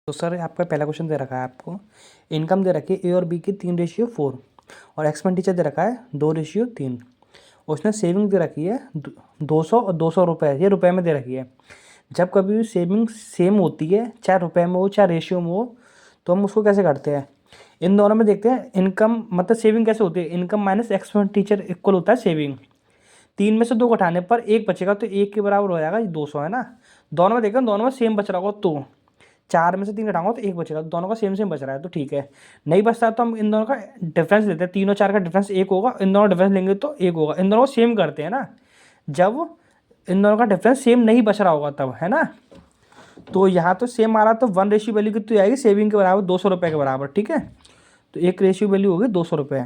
तो सर आपका पहला क्वेश्चन दे रखा है आपको, इनकम दे रखी है ए और बी की 3:4 और एक्सपेंडिचर दे रखा है 2:3। उसने सेविंग दे रखी है 200 और 200 रुपये, ये रुपए में दे रखी है। जब कभी भी सेविंग सेम होती है, चाहे रुपए में हो चाहे रेशियो में हो, तो हम उसको कैसे करते हैं, इन दोनों में देखते हैं। इनकम मतलब सेविंग कैसे होती है, इनकम माइनस एक्सपेंडिचर इक्वल होता है सेविंग। 3 में से 2 घटाने पर 1 बचेगा, तो 1 के बराबर हो जाएगा 200, है ना। दोनों में देखो, दोनों में सेम बच रहा होगा, तो 4 में से 3 घटाऊंगा तो 1 बचेगा, तो दोनों का सेम सेम बच रहा है, तो ठीक है। नहीं बचता तो हम इन दोनों का डिफरेंस लेते हैं। 3 और 4 का डिफरेंस 1 होगा, इन दोनों डिफरेंस लेंगे तो 1 होगा। इन दोनों को सेम करते हैं ना, जब इन दोनों का डिफरेंस सेम नहीं बच रहा होगा तब, है ना। तो यहाँ तो सेम आ रहा, तो 1 रेशियो वैल्यू कितनी आएगी, सेविंग के बराबर 200 रुपये के बराबर, ठीक है। तो एक रेशियो वैल्यू होगी 200 रुपये।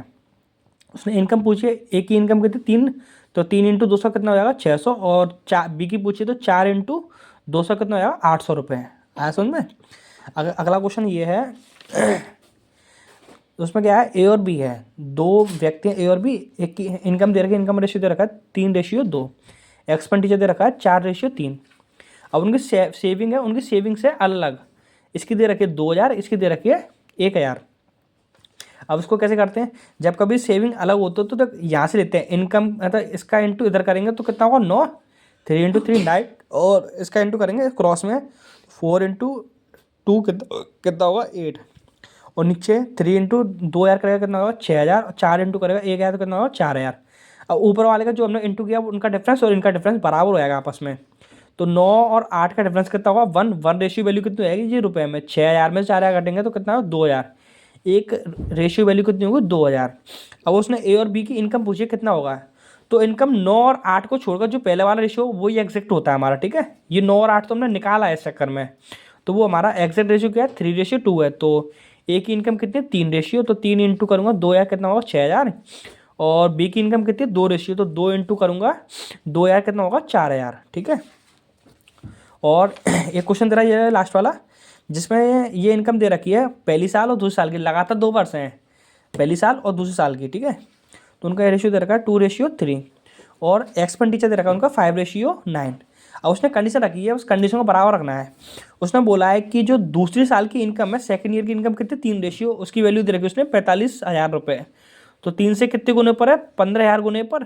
उसने इनकम पूछी है, एक की इनकम कितनी 3, तो 3 इंटू 200 कितना हो जाएगा 600, और बी की पूछी तो 4 इंटू 200 कितना हो जाएगा 800 रुपये। आया समझ में। अगला क्वेश्चन ये है, उसमें क्या है, ए और बी है, दो व्यक्ति हैं ए और बी। एक की इनकम दे रखी है, इनकम रेशियो दे रखा है 3:2, एक्सपेंडिचर दे रखा है 4:3। अब उनकी सेविंग है, उनकी सेविंग से अलग, इसकी दे रखी है 2000, इसकी दे रखी है 1000। अब इसको कैसे करते हैं, जब कभी सेविंग अलग होती है तो यहाँ से लेते हैं इनकम, मतलब इसका इंटू इधर करेंगे तो कितना होगा 9, 3 इंटू 3 9, और इसका इंटू करेंगे क्रॉस में 4 इंटू 2 कितना होगा 8, और नीचे 3 इंटू 2000 करेगा कितना होगा 6000, और 4 इंटू करेगा 1000 तो कितना होगा 4000। अब ऊपर वाले का जो हमने इंटू किया उनका डिफरेंस और इनका डिफरेंस बराबर हो जाएगा आपस में। तो 9 और 8 का डिफरेंस कितना होगा 1 रेशियो वैल्यू कितनी आएगी जी रुपए में, 6000 में 4000 घटेंगे तो कितना होगा 2000, एक रेशियो वैल्यू कितनी होगी 2000। अब उसने ए और बी की इनकम पूछी कितना होगा, तो इनकम 9 और 8 को छोड़कर जो पहले वाला रेशियो वही एग्जैक्ट होता है हमारा, ठीक है। ये 9 और 8 तो हमने निकाला है इस चक्कर में, तो वो हमारा एग्जैक्ट रेशियो क्या है 3:2 है। तो ए की इनकम कितनी है 3 रेशियो, तो 3 इंटू करूँगा 2000 कितना होगा 6000, और बी की इनकम कितनी है 2 रेशियो, तो 2 इंटू करूँगा 2000 कितना होगा 4000, ठीक है। और एक क्वेश्चन दे रहा है ये लास्ट वाला, जिसमें ये इनकम दे रखी है पहली साल और दूसरी साल की, लगातार 2 वर्ष हैं, पहली साल और दूसरी साल की, ठीक है। तो उनका रेशियो दे रखा है 2:3, और एक्सपेंडिचर दे रखा है उनका 5:9। अब उसने कंडीशन रखी है, उस कंडीशन को बराबर रखना है। उसने बोला है कि जो दूसरी साल की इनकम है, सेकेंड ईयर की इनकम कितनी 3 रेशियो, उसकी वैल्यू दे रखी है उसने 45,000 रुपये। तो 3 से कितने गुने पर है 15,000 गुने पर,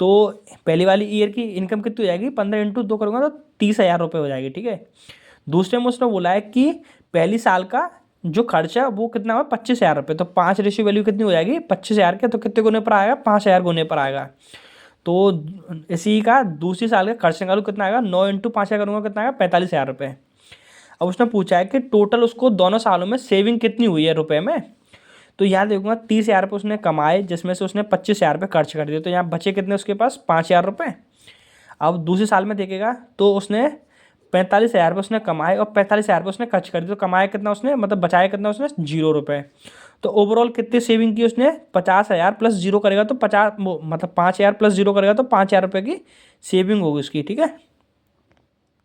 तो पहली वाली ईयर की इनकम कितनी हो जाएगी 15 इंटू 2 करूँगा तो 30,000 रुपये हो जाएगी, ठीक है। दूसरे में उसने बोला है कि पहली साल का जो खर्चा है वो कितना हुआ 25,000 रुपये, तो 5 रेशियो वैल्यू कितनी हो जाएगी 25,000 के, तो कितने गुने पर आएगा 5,000 गुने पर आएगा। तो इसी का दूसरी साल का खर्च निकालू कितना आएगा 9 इंटू 5,000 करूँगा कितना आएगा 45,000 रुपये। अब उसने पूछा है कि टोटल उसको दोनों सालों में सेविंग कितनी हुई है रुपये में, तो यहाँ देखूंगा 30,000 रुपये उसने कमाए, जिसमें से उसने 25,000 रुपये खर्च कर दिए, तो यहाँ बचे कितने उसके पास 5,000 रुपये। अब दूसरे साल में देखेगा तो उसने 45,000 रुपये उसने कमाए और 45,000 रुपये उसने खर्च कर दिए, तो कमाया कितना उसने, मतलब बचाया कितना उसने 0 रुपये। तो ओवरऑल कितनी सेविंग की उसने 50,000 प्लस 0 करेगा तो 50, मतलब 5,000 प्लस 0 करेगा तो 5,000 रुपये की सेविंग होगी उसकी, ठीक है।